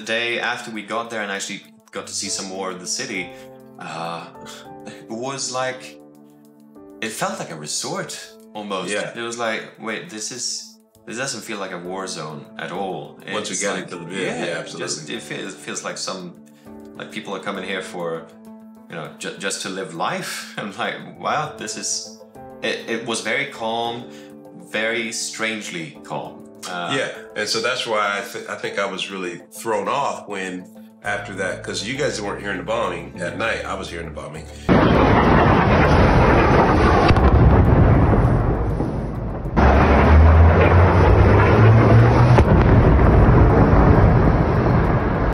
day after we got there and actually got to see some more of the city, it was like, it felt like a resort almost. Yeah. It was like, wait, this doesn't feel like a war zone at all. Once we got like, into the video, yeah, absolutely. It feels like like people are coming here for, you know, just to live life. I'm like, wow, it was very calm, very strangely calm. Yeah, and so that's why I think I was really thrown off when after that, because you guys weren't hearing the bombing at night. I was hearing the bombing.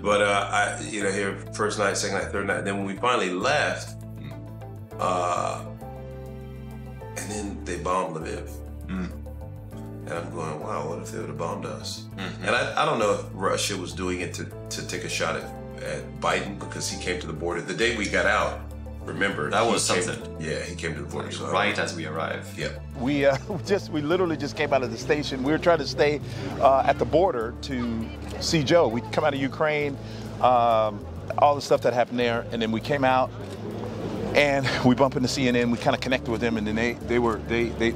But you know, here first night, second night, third night, and then when we finally left, and then they bombed Lviv. And I'm going, wow, what if they would have bombed us? And I don't know if Russia was doing it to take a shot at Biden, because he came to the border. The day we got out, remember? That was something. He came to the border. So right as we arrived. Yeah. We literally just came out of the station. We were trying to stay at the border to see Joe. We come out of Ukraine, all the stuff that happened there, and then we came out. And we bump into CNN, we kind of connected with them, and then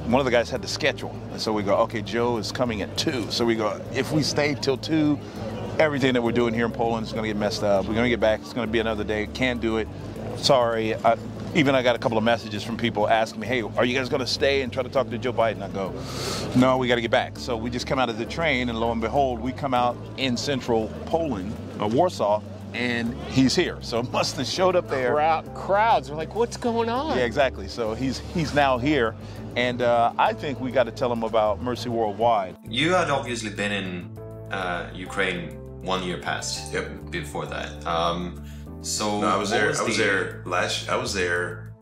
one of the guys had the schedule. And so we go, okay, Joe is coming at 2. So we go, if we stay till 2, everything that we're doing here in Poland is gonna get messed up. We're gonna get back, it's gonna be another day, can't do it, sorry. I got a couple of messages from people asking me, hey, are you guys gonna stay and try to talk to Joe Biden? I go, no, we gotta get back. So we just come out of the train, and lo and behold, we come out in central Poland, Warsaw, and he's here. So it must have showed up there. Crowds are like, what's going on? Yeah, exactly. So he's now here, and I think we got to tell him about Mercy Worldwide. You had obviously been in Ukraine 1 year past. Yep. Before that. So no, I was there. I was there.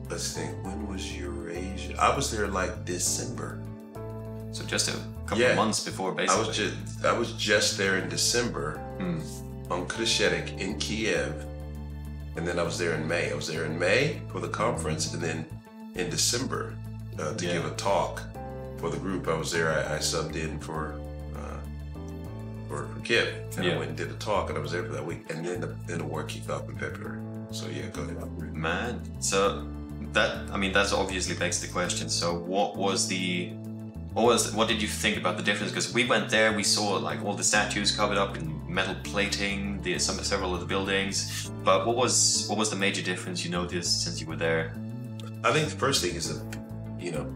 Let's think. When was Eurasia? I was there like December. So just a couple of months before, basically. I was just there in December on Krещerik in Kiev, and then I was there in May. I was there in May for the conference, and then in December to give a talk for the group. I was there. I subbed in for Kiev, and I went and did a talk, and I was there for that week, and then the war kicked off in February. So yeah, go ahead. Man, so that obviously begs the question. So what did you think about the difference? Because we went there, we saw like all the statues covered up in metal plating, several of the buildings. But what was the major difference you noticed since you were there? I think the first thing is that, you know,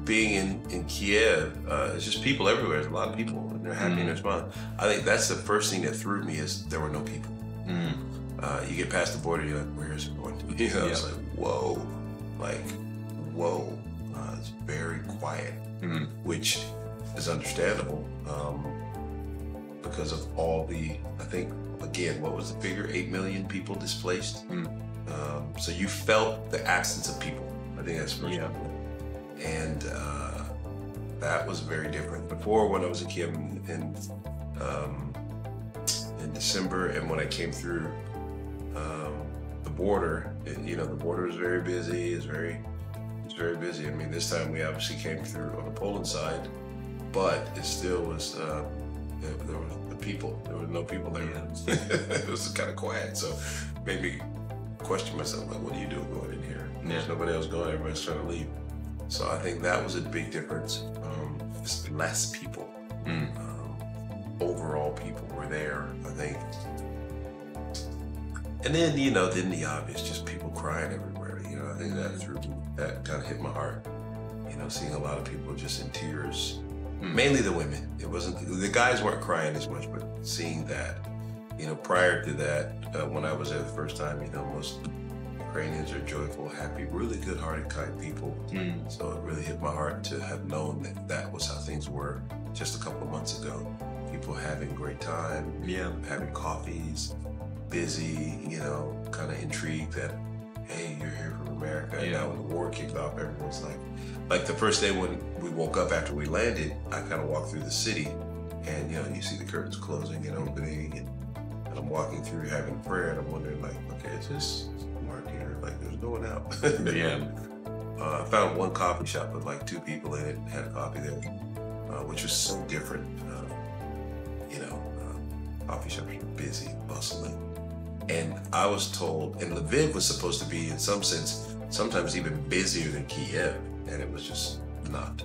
being in Kiev, it's just people everywhere. There's a lot of people, and they're happy and they're smiling. I think that's the first thing that threw me, is there were no people. You get past the border, you're like, where is everyone? You know, it's like, whoa, it's very quiet, which is understandable because of all I think, again, what was the figure? 8 million people displaced. So you felt the absence of people. I think that's first. And that was very different. Before, when I was a kid in December, and when I came through the border, the border was very busy. It's very busy. I mean, this time we obviously came through on the Poland side, but it still was, there were the people. There were no people there. It was kind of quiet, so made me question myself, like, what are you doing going in here? There's nobody else going, everybody's trying to leave. So I think that was a big difference. Just less people. Overall, people were there, I think. And then, then the obvious, just people crying everywhere. I think that kind of hit my heart. Seeing a lot of people just in tears. Mainly the women. It wasn't, the guys weren't crying as much, but seeing that, prior to that, when I was there the first time, most Ukrainians are joyful, happy, really good-hearted, kind people. So it really hit my heart to have known that was how things were just a couple of months ago. People having a great time, having coffees, busy, kind of intrigued that, hey, you're here from America. And now when the war kicked off, everyone's like the first day when we woke up after we landed, I kind of walked through the city, and you see the curtains closing and opening, and I'm walking through having a prayer, and I'm wondering, like, okay, is this marked here? Like, there's no one out. I found one coffee shop with like 2 people in it, had a coffee there. which was so different. Coffee shops were busy, bustling. And I was told, and Lviv was supposed to be, in some sense, sometimes even busier than Kiev, and it was just not.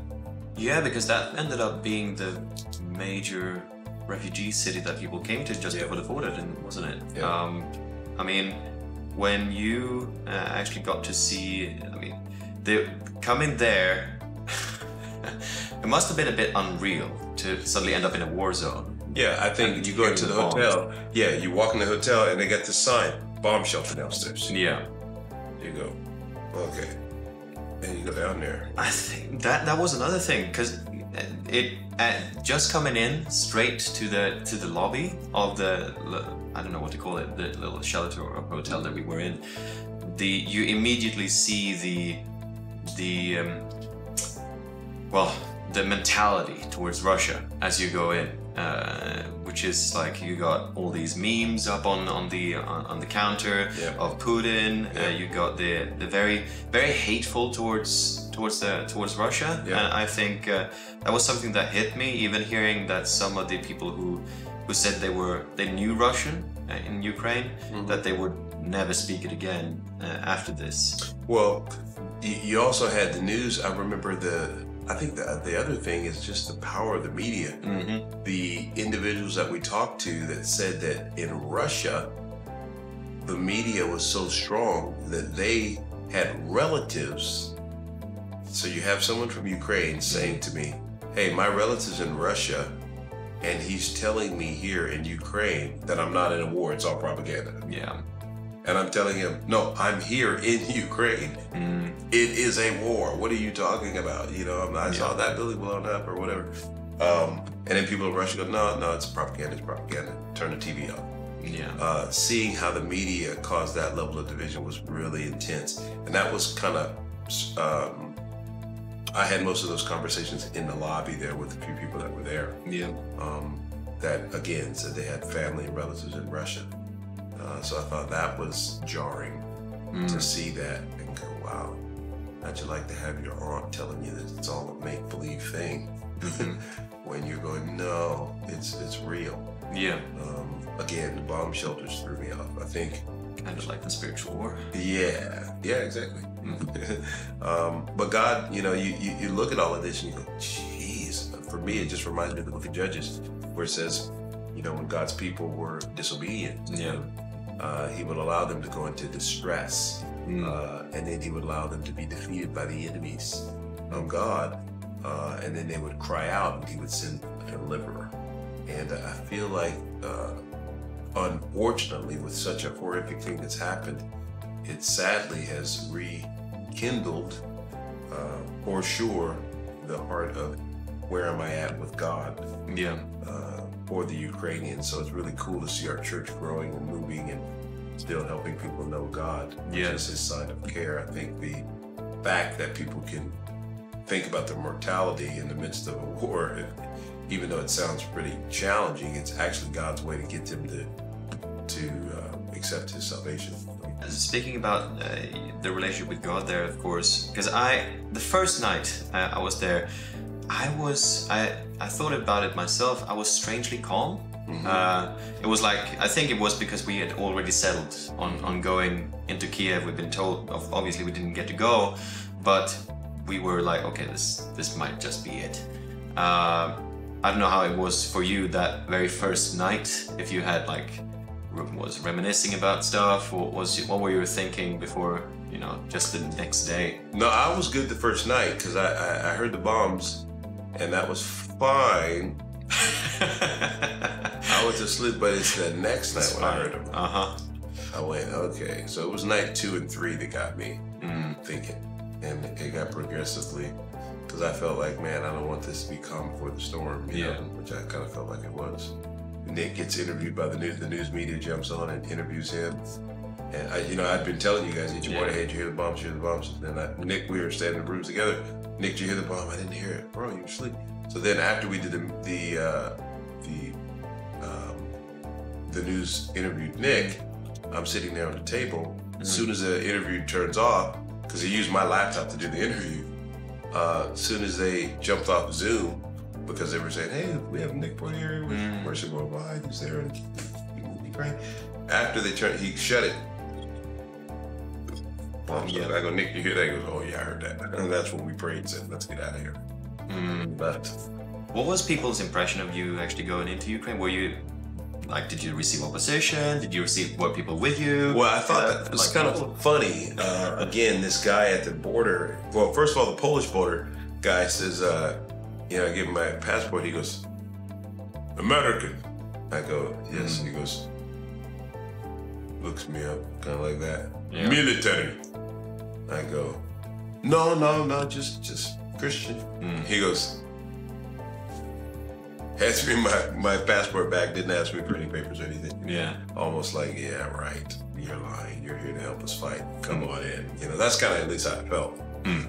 Yeah, because that ended up being the major refugee city that people came to just before the border, wasn't it? Yeah. I mean, when you actually got to see, coming there, it must have been a bit unreal to suddenly end up in a war zone. Yeah, I think you go into the hotel. Yeah, you walk in the hotel and they got the sign, bomb shelter downstairs. Yeah. You go, okay. And you go down there. I think that was another thing, because it just coming in straight to the lobby of the, I don't know what to call it, the little shelter or hotel that we were in. You immediately see the mentality towards Russia as you go in. Which is like, you got all these memes up on the counter of Putin. You got the very very hateful towards Russia. And I think that was something that hit me, even hearing that some of the people who said they knew Russian in Ukraine, that they would never speak it again after this. Well, you also had the news. I remember I think the other thing is just the power of the media. The individuals that we talked to that said that in Russia, the media was so strong that they had relatives. So you have someone from Ukraine saying to me, hey, my relative's in Russia, and he's telling me here in Ukraine that I'm not in a war, it's all propaganda. Yeah. And I'm telling him, no, I'm here in Ukraine. It is a war. What are you talking about? I saw that building blown up or whatever. And then people in Russia go, no, it's propaganda, Turn the TV off. Yeah. Seeing how the media caused that level of division was really intense. And that was kind of, I had most of those conversations in the lobby there with a few people that were there. Yeah. That, again, said they had family and relatives in Russia. So I thought that was jarring to see that and go, wow, how'd you like to have your aunt telling you that it's all a make-believe thing when you're going, no, it's real. Yeah. Again, the bomb shelters threw me off. I think kind of like the spiritual war. Yeah, exactly. But God, you look at all of this and you go, geez. For me, it just reminds me of the book of Judges, where it says, when God's people were disobedient, he would allow them to go into distress, and then he would allow them to be defeated by the enemies of God, and then they would cry out and he would send a deliverer. And I feel like, unfortunately, with such a horrific thing that's happened, it sadly has rekindled, for sure, the heart of where am I at with God. Yeah. For the Ukrainians. So it's really cool to see our church growing and moving and still helping people know God, which is his sign of care. I think the fact that people can think about their mortality in the midst of a war, even though it sounds pretty challenging, it's actually God's way to get them to accept his salvation. Speaking about the relationship with God there, of course, because the first night I was there, I thought about it myself. I was strangely calm. It was like, I think it was because we had already settled on going into Kiev. We've been told, obviously we didn't get to go, but we were like, okay, this might just be it. I don't know how it was for you that very first night, if you had was reminiscing about stuff, or what were you thinking before, just the next day? No, I was good the first night because I heard the bombs and that was fine. I was asleep, but it's the next night when I heard them. I went, okay. So it was night 2 and 3 that got me thinking. And it got progressively, because I felt like, man, I don't want this to be calm before the storm, you know, which I kind of felt like it was. Nick gets interviewed by the news media jumps on and interviews him. And I'd been telling you guys, did you want to hear the bombs, hear the bombs? And then Nick, we were standing in the rooms together. Nick, did you hear the bomb? I didn't hear it. Bro, you were asleep. So then after we did the news interviewed Nick, I'm sitting there on the table. As soon as the interview turns off, because he used my laptop to do the interview, as soon as they jumped off Zoom, because they were saying, hey, we have Nick Poirier with Worship Worldwide. He's there in Ukraine. After they turned, he shut it. I go, Nick, you hear that? He goes, oh yeah, I heard that. And that's when we prayed and said, let's get out of here. But what was people's impression of you actually going into Ukraine? Were you like, did you receive opposition? Did you receive, were people with you? Well, I thought that was kind of funny. Again, this guy at the border, well, first of all, the Polish border guy says, you know, I give him my passport. He goes, American. I go, yes. He goes, looks me up, kind of like that. Yeah. Military. I go, no, just Christian. He goes, hands me my passport back, didn't ask me for any papers or anything. Yeah. Almost like, yeah, right, you're lying. You're here to help us fight. Come on in. You know, that's kind of at least how I felt.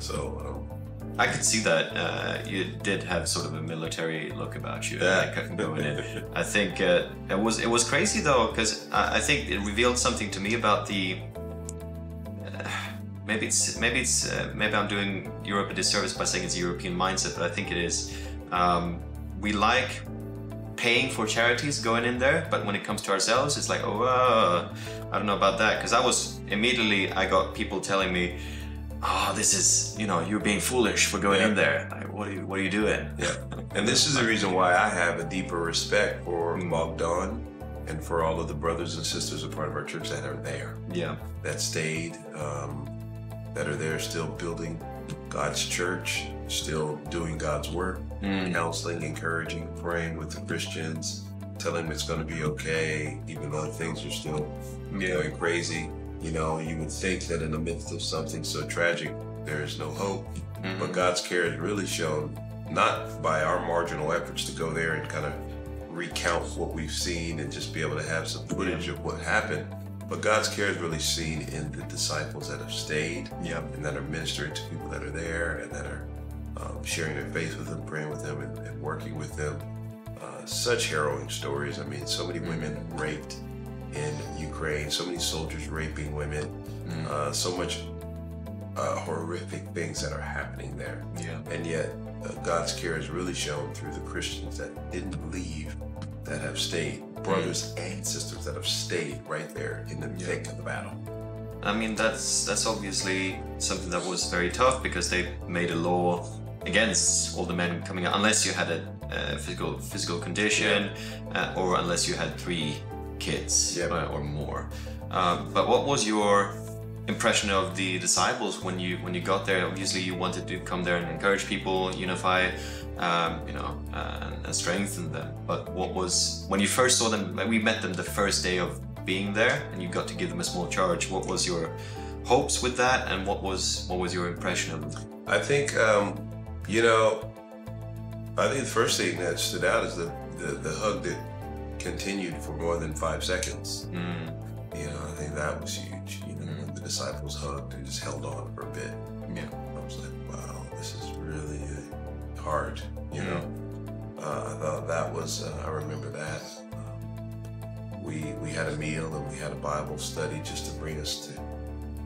So, I could see that you did have sort of a military look about you, like, going in. I think it was crazy though, because I think it revealed something to me about the. Maybe I'm doing Europe a disservice by saying it's a European mindset, but I think it is. We like paying for charities going in there, but when it comes to ourselves, it's like, oh, I don't know about that, because I got people telling me, oh, this is, you know, you're being foolish for going in there. Like, what are you doing? Yeah. And this is the reason why I have a deeper respect for Bogdan and for all of the brothers and sisters a part of our church that are there. Yeah. That stayed, that are there still building God's church, still doing God's work, counseling, encouraging, praying with the Christians, telling them it's going to be okay, even though things are still going crazy. You know, you would think that in the midst of something so tragic, there is no hope. But God's care is really shown, not by our marginal efforts to go there and kind of recount what we've seen and just be able to have some footage of what happened. But God's care is really seen in the disciples that have stayed and that are ministering to people that are there and that are sharing their faith with them, praying with them, and working with them. Such harrowing stories. I mean, so many women raped in Ukraine, so many soldiers raping women, so much horrific things that are happening there. Yeah. And yet God's care is really shown through the Christians that didn't leave, that have stayed, brothers and sisters that have stayed right there in the thick of the battle. I mean, that's obviously something that was very tough, because they made a law against all the men coming out, unless you had a physical condition, or unless you had 3 kids or more. But what was your impression of the disciples when you got there? Obviously, you wanted to come there and encourage people, unify, and strengthen them. But what was, when you first saw them? We met them the first day of being there, and you got to give them a small charge. What was your hopes with that, and what was your impression of them? I think I think the first thing that stood out is the hug that continued for more than 5 seconds. You know, I think that was huge. You know, when the disciples hugged and just held on for a bit. Yeah, I was like, wow, this is really hard. You know, I thought that was. I remember that. We had a meal and we had a Bible study just to bring us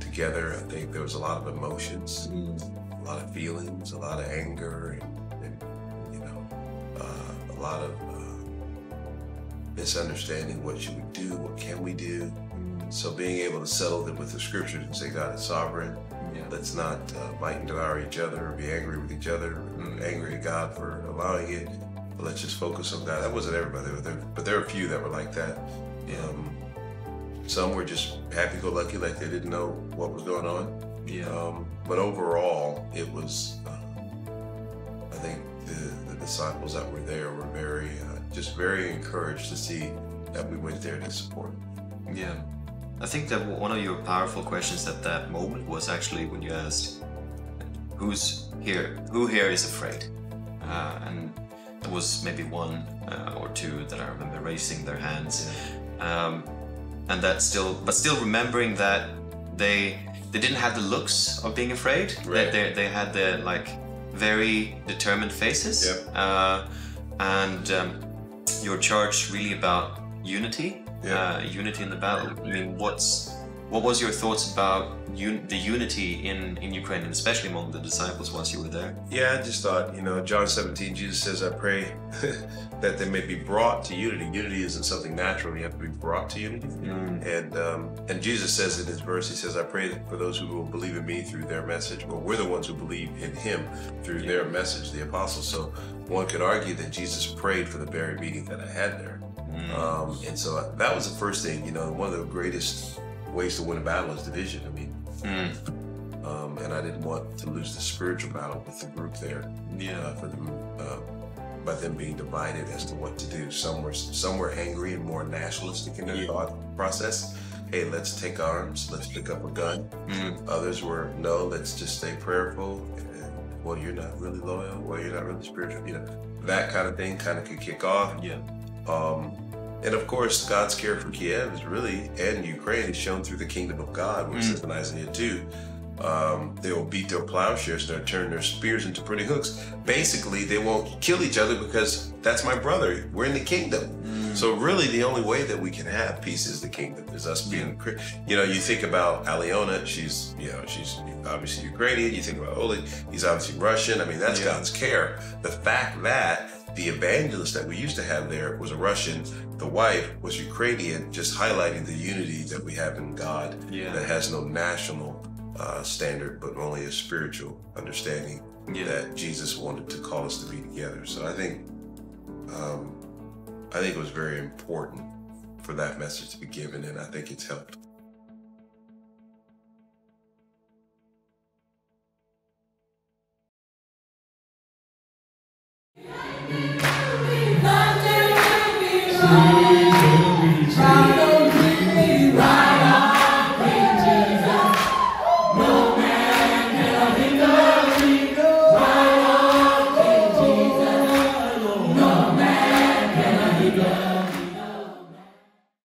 together. I think there was a lot of emotions, a lot of feelings, a lot of anger, and you know, a lot of misunderstanding. What should we do? What can we do? So being able to settle them with the scriptures and say God is sovereign. Let's not bite and devour each other or be angry with each other, or angry at God for allowing it. But let's just focus on God. That wasn't everybody, but there were a few that were like that. Some were just happy-go-lucky, like they didn't know what was going on. But overall, it was, I think the disciples that were there were very encouraged to see that we went there to support. Yeah. I think that one of your powerful questions at that moment was actually when you asked, who here is afraid? And there was maybe 1 or 2 that I remember raising their hands. And that still remembering that they didn't have the looks of being afraid. Right. They had the very determined faces. And your charge really about unity. Unity in the battle. I mean, What was your thoughts about the unity in Ukraine, and especially among the disciples whilst you were there? Yeah, I just thought, John 17, Jesus says, I pray that they may be brought to unity. Unity isn't something natural. You have to be brought to unity. And Jesus says in his verse, he says, I pray for those who will believe in me through their message, or we're the ones who believe in him through their message, the apostles. So one could argue that Jesus prayed for the very meeting that I had there. And so that was the first thing, one of the greatest ways to win a battle is division. I mean, and I didn't want to lose the spiritual battle with the group there. For them, by them being divided as to what to do. Some were angry and more nationalistic in their thought process. Hey, let's take arms. Let's pick up a gun. Others were, no, let's just stay prayerful. And, well, you're not really loyal. Well, you're not really spiritual. That kind of thing kind of could kick off. And of course, God's care for Kiev is really, and Ukraine, is shown through the kingdom of God, which says in Isaiah 2, they will beat their plowshares and they'll turn their spears into pruning hooks. Basically, they won't kill each other because that's my brother. We're in the kingdom. So really, the only way that we can have peace is the kingdom, is us being, you think about Aliona, she's obviously Ukrainian. You think about Oleg, he's obviously Russian. I mean, that's God's care. The fact that the evangelist that we used to have there was a Russian, the wife was Ukrainian, just highlighting the unity that we have in God that has no national standard, but only a spiritual understanding that Jesus wanted to call us to be together. So I think it was very important for that message to be given, and I think it's helped. Non-denominational.